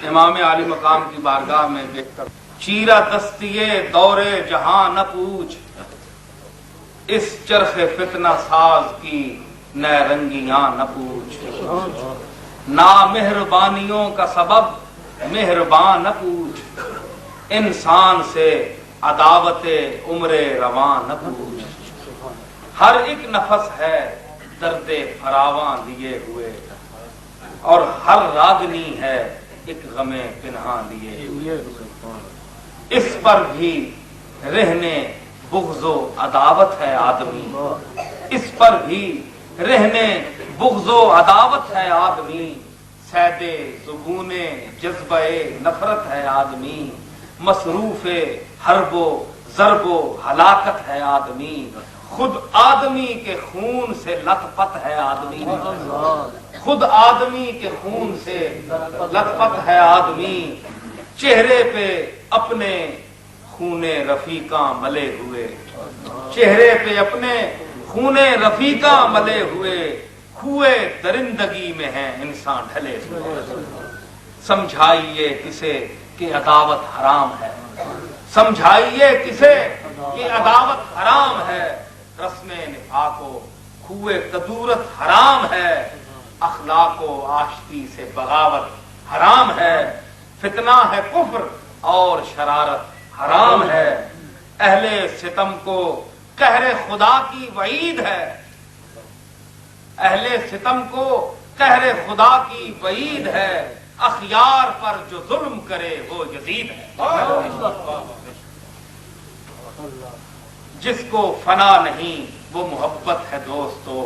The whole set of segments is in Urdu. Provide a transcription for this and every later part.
امام عالی مقام کی بارگاہ میں دیکھ کر چیرہ دستیے دورے جہاں نہ پوچھ، اس چرخ فتنہ ساز کی نئے رنگیاں نہ پوچھ، نا مہربانیوں کا سبب مہربان نہ پوچھ، انسان سے عداوت عمر رواں نہ پوچھ، ہر ایک نفس ہے درد فراواں لیے ہوئے، اور ہر راگنی ہے ایک غم پنہاں لیے ہوئے، اس پر بھی رہنے بغض و عداوت ہے آدمی، اس پر بھی رہنے بغض و عداوت ہے آدمی، سید زبون جذبہ نفرت ہے آدمی، مصروف حرب و ضرب و ہلاکت ہے آدمی، خود آدمی کے خون سے لت پت ہے آدمی، خود آدمی کے خون سے لت پت ہے آدمی، چہرے پہ اپنے خون رفیقاں ملے ہوئے، چہرے پہ اپنے خون رفیقاں ملے ہوئے، کھوئے درندگی میں ہیں انسان ڈھلے ہوئے، سمجھائیے کسے کہ عداوت حرام ہے، سمجھائیے کسے کہ عداوت حرام ہے، رسم نفاق و کھوئے قدورت حرام ہے، اخلاق و آشتی سے بغاوت حرام ہے، فتنہ ہے کفر اور شرارت حرام ہے، اہل ستم کو قہر خدا کی وعید ہے، اہل ستم کو قہر خدا کی وعید ہے، اخیار پر جو ظلم کرے وہ یزید ہے، جس کو فنا نہیں وہ محبت ہے دوستو،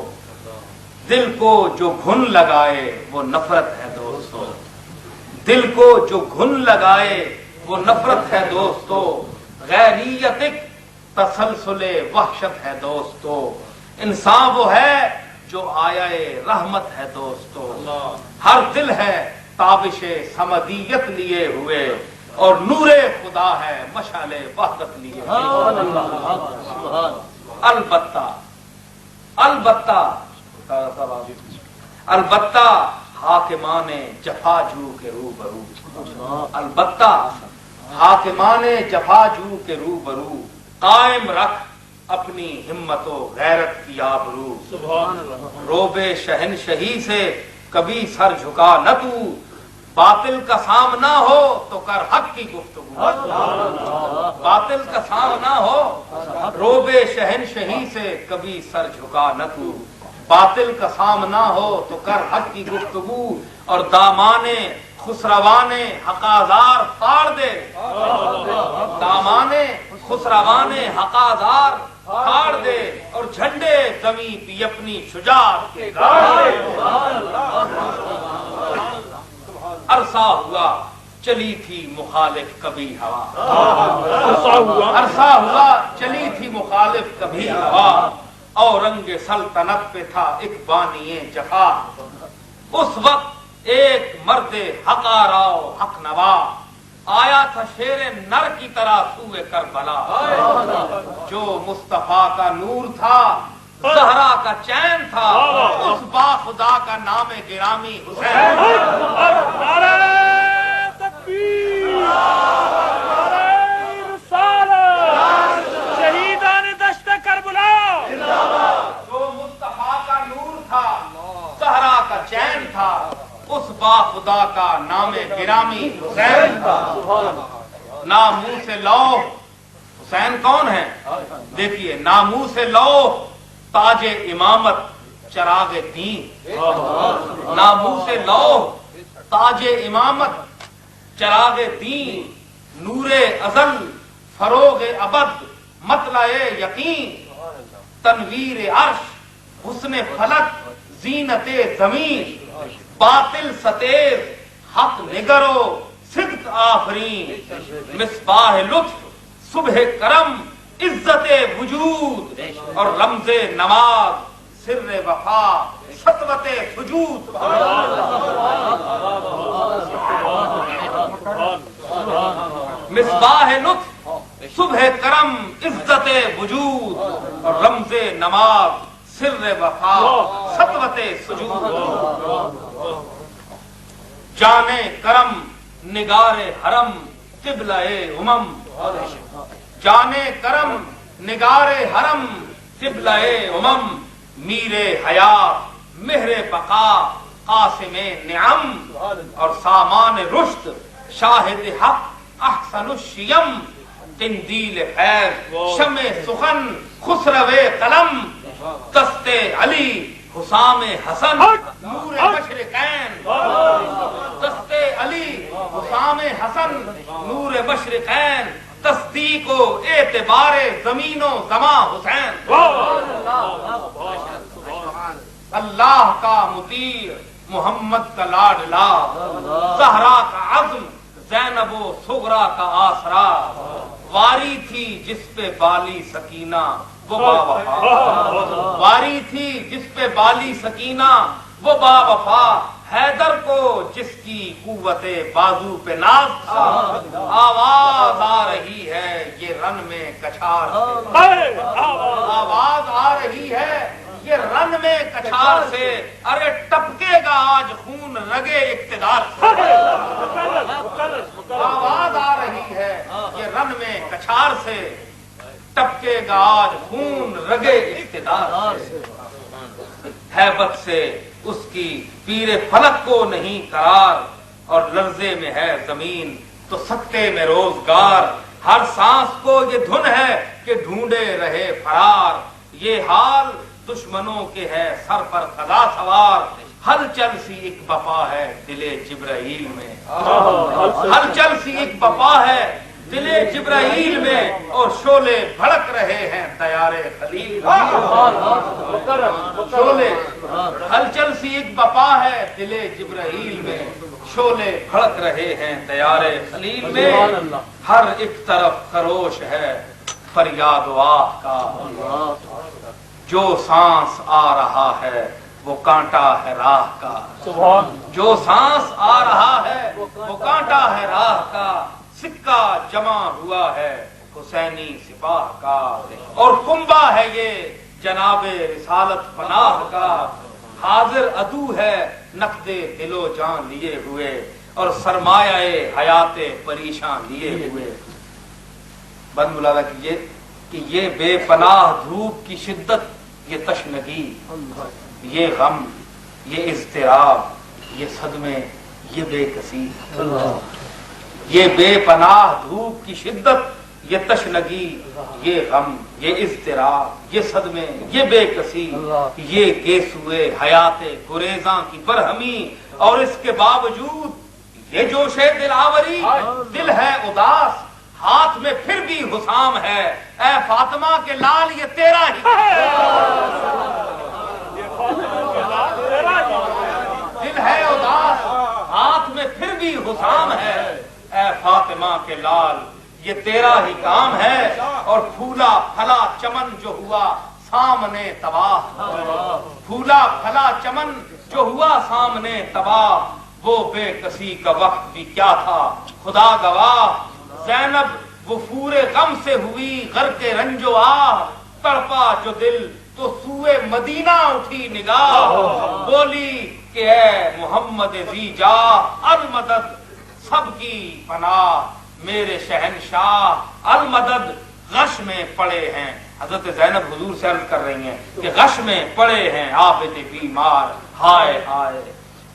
دل کو جو گھن لگائے وہ نفرت ہے دوستو، دل کو جو گھن لگائے وہ نفرت ہے دوستو، غیریت ایک تسلسل وحشت ہے دوستو، انسان وہ ہے جو آیا رحمت ہے دوستو، ہر دل ہے تابش صمدیت لیے ہوئے، اور نور خدا ہے مشعل وحدت لیے ہوئے، البتہ البتہ حاکمان جفا جو کے روبرو، البتہ حاکمان جفا جو کے روبرو، قائم رکھ اپنی ہمت و غیرت کی آبرو، روب شہنشہی سے کبھی سر جھکا نہ تو، باطل کا سامنا ہو تو کر حق کی گفتگو، باطل کا سامنا ہو روب شہنشہی سے کبھی سر جھکا نہ تو، باطل کا سامنا ہو تو کر حق کی گفتگو، اور دامانے خسروانے حقازار پھاڑ دے، دامانے خسروانے حقازار پھاڑ دے، اور جھنڈے زمیں پہ اپنی شجاعت کے گاڑ دے، عرصہ ہوا چلی تھی مخالف کبھی ہوا، عرصہ ہوا چلی تھی مخالف کبھی ہوا، اورنگ سلطنت پہ تھا ایک بانی جفا، اس وقت ایک مرد حق آراؤ حق نوا، آیا تھا شیر نر کی طرح سوئے کربلا، جو مصطفیٰ کا نور تھا زہرا کا چین تھا، اس با خدا کا نام گرامی حسین، نعرہ تکبیر، نعرہ رسالت، شہیدان دشت کربلا، جو مصطفیٰ کا نور تھا زہرا کا چین تھا، اس با خدا کا نام گرامی حسین تھا، ناموں سے لوح، حسین کون ہے دیکھیے، ناموں سے لوح تاج امامت چراغ دین، ناموں سے لوح تاج امامت چراغ دین، نور ازل فروغ ابد مطلع یقین، تنویر عرش حسن فلک زینت زمین، باطل ستیز حق نگرو صدق آفرین، مصباح لطف صبح کرم عزت وجود، اور رمز نماز سر وفا سطوت سجود، مصباح لطف صبح کرم عزت وجود، اور رمز نماز سر وفا سطوت سجود، جان کرم نگار حرم قبلہ امم، جانے کرم نگار حرم قبلہ امم، میر حیات مہر بقا قاسم نعم، اور سامان رشد شاہد حق احسن الشیم، قندیل فیض شمع سخن خسرو قلم، دست علی حسام حسن نور مشرقین، دست علی حسام حسن نور مشرقین، تصدیق و اعتبار زمین و زمان حسین، اللہ کا مطیع محمد کا لاڈلا، زہرا کا عزم زینب و صغرا کا آسرا، واری تھی جس پہ بالی سکینہ وہ با وفا، واری تھی جس پہ بالی سکینہ وہ با وفا، حیدر کو جس کی قوت بازو پہ ناز تھا، آواز آ رہی ہے یہ رن میں کچھار سے، آواز آ رہی ہے یہ رن میں کچھار سے، ارے ٹپکے گا آج خون رگے اقتدار سے، آواز آ رہی ہے یہ رن میں کچھار سے، ٹپکے گا آج خون رگے اقتدار سے، ہیبت سے اس کی پیر فلک کو نہیں قرار، اور لرزے میں ہے زمین تو سکتے میں روزگار، ہر سانس کو یہ دھن ہے کہ ڈھونڈے رہے فرار، یہ حال دشمنوں کے ہے سر پر قضا سوار، ہلچل سی ایک بپا ہے دل جبرائیل میں، ہلچل سی ایک بپا ہے دل جبرائیل میں، اور شعلے بھڑک رہے ہیں دیار خلیل، شعلے ہلچل سی ایک بپا ہے دل جبرائیل میں، شعلے بھڑک رہے ہیں دیار خلیل میں، ہر ایک طرف خروش ہے فریاد و آہ کا، جو سانس آ رہا ہے وہ کانٹا ہے راہ کا، جو سانس آ رہا ہے وہ کانٹا ہے راہ کا، سکہ جمع ہوا ہے حسینی سپاہ کا، اور کنبہ ہے یہ جناب رسالت پناہ کا، حاضر عدو ہے نقد دل و جان لیے ہوئے، اور سرمایہ حیات پریشان لیے ہوئے۔ بند ملاحظہ کیجیے کہ یہ بے پناہ دھوپ کی شدت، یہ تشنگی، یہ غم، یہ اضطراب، یہ صدمے، یہ بے کسی، یہ بے پناہ دھوپ کی شدت، یہ تشنگی، یہ غم، یہ اضطراب، یہ صدمے، یہ بے کسی، یہ گیسوئے حیات گریزاں کی برہمی، اور اس کے باوجود یہ جوش دلاوری، دل ہے اداس، ہاتھ میں پھر بھی حسام ہے، اے فاطمہ کے لال یہ تیرا ہی، دل ہے اداس، ہاتھ میں پھر بھی حسام ہے، اے فاطمہ کے لال یہ تیرا ہی کام ہے، اور پھولا پھلا چمن جو ہوا سامنے تباہ، پھولا پھلا چمن جو ہوا سامنے تباہ، وہ بے کسی کا وقت بھی کیا تھا خدا گواہ، زینب وفور غم سے ہوئی غرق رنج و آہ، تڑپا جو دل تو سوئے مدینہ اٹھی نگاہ، بولی کہ اے محمد ذی جاہ المدد، سب کی پناہ میرے شہنشاہ المدد، غش میں پڑے ہیں، حضرت زینب حضور سے عرض کر رہی ہیں کہ غش میں پڑے ہیں عابد بیمار، ہائے ہائے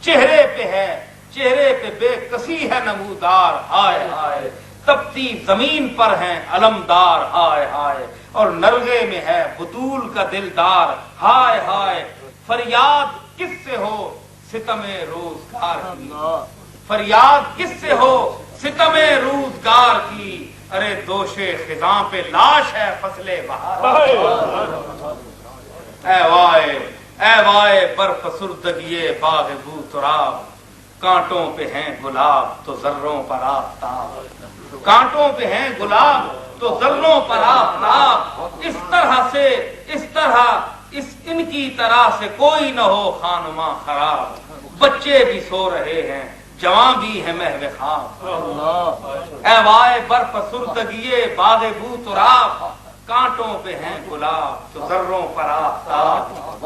چہرے پہ بے کسی ہے نمودار، ہائے ہائے تپتی زمین پر ہیں علمدار، ہائے ہائے اور نرغے میں ہے بطول کا دلدار، ہائے ہائے فریاد کس سے ہو ستم روزگار کی، فریاد کس سے ہو ستم روزگار کی، ارے دوش خزاں پہ لاش ہے فصل بہار، اے وائے برف سردگیے باغ بو تراب، کانٹوں پہ ہیں گلاب تو ذروں پر آفتاب، کانٹوں پہ ہیں گلاب تو ذروں پر آفتاب، اس طرح ان کی طرح سے کوئی نہ ہو خانماں خراب، بچے بھی سو رہے ہیں جوان بھی ہے محو خواب، اے وائے برف سردگیے باغ بو تراب، کانٹوں پہ ہیں گلاب تو ذروں پر آفتاب،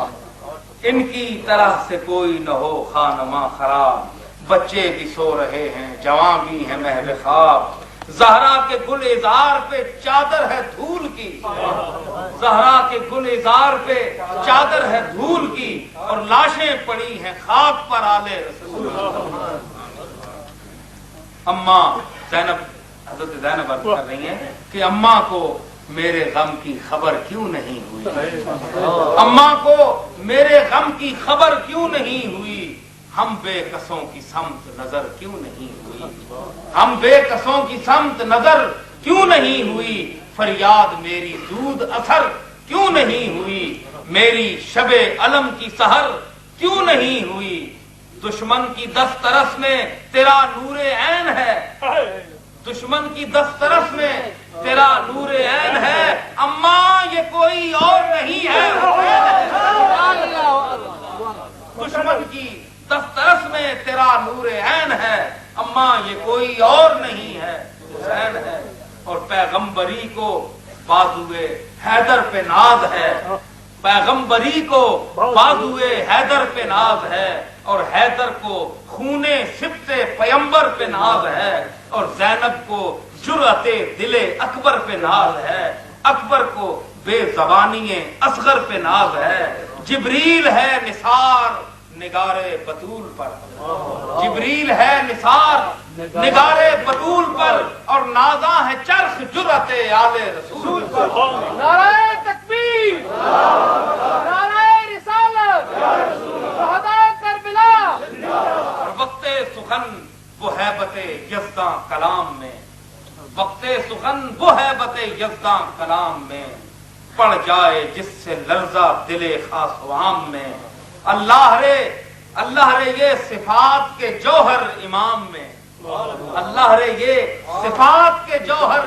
ان کی طرح سے کوئی نہ ہو خانماں خراب، بچے بھی سو رہے ہیں، جوان بھی ہیں محو خواب، زہرا کے گل اظہار پہ چادر ہے دھول کی، زہرا کے گل اظہار پہ چادر ہے دھول کی، اور لاشیں پڑی ہیں خاک پر آلے رسول۔ اماں زینب، حضرت زینب عرض کر رہی ہیں کہ اماں کو میرے غم کی خبر کیوں نہیں ہوئی، اماں کو میرے غم کی خبر کیوں نہیں ہوئی، ہم بے کسوں کی سمت نظر کیوں نہیں ہوئی، ہم بے کسوں کی سمت نظر کیوں نہیں ہوئی، فریاد میری دود اثر کیوں نہیں ہوئی، میری شب علم کی سحر کیوں نہیں ہوئی، دشمن کی دسترس میں تیرا نور عین ہے، دشمن کی دسترس میں تیرا نور عین ہے، اماں یہ کوئی اور نہیں ہے، دشمن کی دسترس میں تیرا نور عین ہے، اماں یہ کوئی اور نہیں ہے، حسین ہے، اور پیغمبری کو بازوئے حیدر پہ ناز ہے، پیغمبری کو بازوئے حیدر پہ ناز ہے، اور حیدر کو خونے سبط پیمبر پہ ناز ہے، اور زینب کو جرأت دل اکبر پہ ناز ہے، اکبر کو بے زبانی اصغر پہ ناز ہے، جبریل ہے نثار نگار بطول پر، جبریل ہے نثار نگار بطول پر، اور نازاں ہے چرخ جرأت آل رسول پر۔ نعرہ تکبیر، نعرہ رسالت، شہداء کربلا، اور وقت سخن وہ ہیبت یزداں کلام میں، وقت سخن وہ ہیبت یزداں کلام میں، پڑ جائے جس سے لرزہ دل خاص و عام میں، اللہ رے یہ صفات کے جوہر امام میں، اللہ رے یہ صفات کے جوہر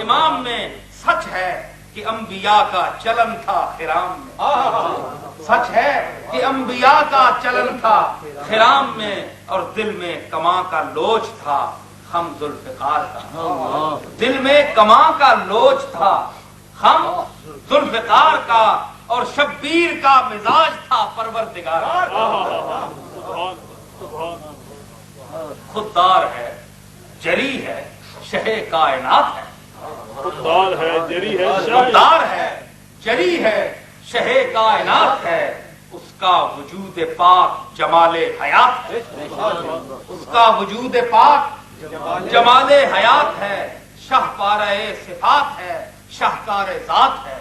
امام میں، سچ ہے کہ انبیاء کا چلن تھا خرام میں، سچ ہے کہ انبیاء کا چلن تھا خرام میں، اور دل میں کماں کا لوچ تھا خم ذوالفقار کا، دل میں کماں کا لوچ تھا خم ذوالفقار کا، اور شبیر کا مزاج تھا پروردگار کا، خوددار ہے جری ہے شہ کائنات ہے، خوددار ہے جری ہے، خوددار ہے جری ہے شہ کائنات ہے، اس کا وجود پاک جمال حیات ہے، اس کا وجود پاک جمال حیات ہے، شاہپارہ صفات ہے شاہکار ذات ہے،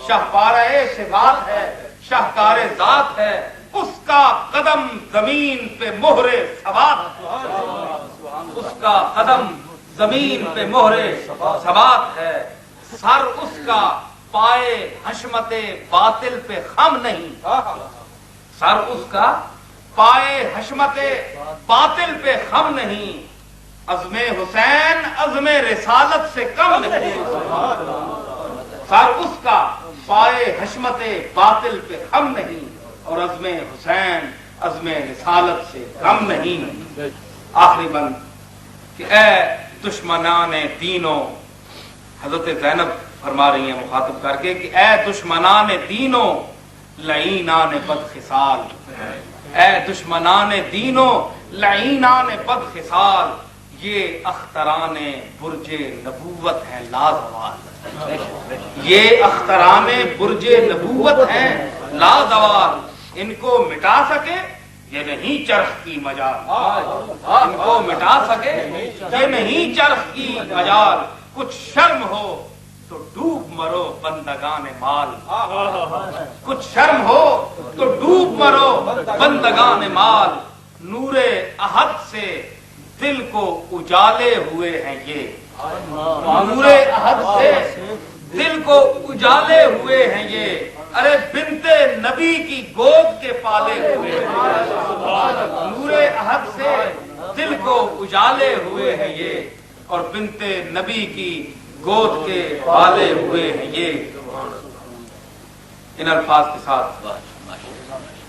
شاہپارہ صفات ہے شاہکار ذات ہے، اس کا قدم زمین پہ مہر ثبات، اس کا قدم زمین پہ مہر ثبات ہے، سر اس کا پائے حشمت باطل پہ خم نہیں، سر اس کا پائے حشمت باطل پہ خم نہیں، عزم حسین عزم رسالت سے کم نہیں، سر اس کا پائے حشمت باطل پہ خم نہیں، اور عزم حسین عزم رسالت سے کم نہیں۔ آخری بند کہ اے دشمنان دینوں، حضرت زینب فرما رہی ہیں مخاطب کر کے کہ اے دشمنان دینوں لعینان بدخصال، اے دشمنان دینوں لعینان بدخصال، یہ اختران برج نبوت ہیں لازوال، یہ اختران برج نبوت ہیں لازوال، ان کو مٹا سکے یہ نہیں چرخ کی مجال، ان کو مٹا سکے یہ نہیں چرخ کی مجال، کچھ شرم ہو تو ڈوب مرو بندگان مال، کچھ شرم ہو تو ڈوب مرو بندگان مال، نور احد سے دل کو اجالے ہوئے ہیں یہ، نور احد سے دل کو اجالے ہوئے ہیں یہ، ارے بنت نبی کی گود کے پالے ہوئے ہیں، نور احد سے دل کو اجالے ہوئے ہیں یہ، اور بنت نبی کی گود کے پالے ہوئے ہیں یہ۔ ان الفاظ کے ساتھ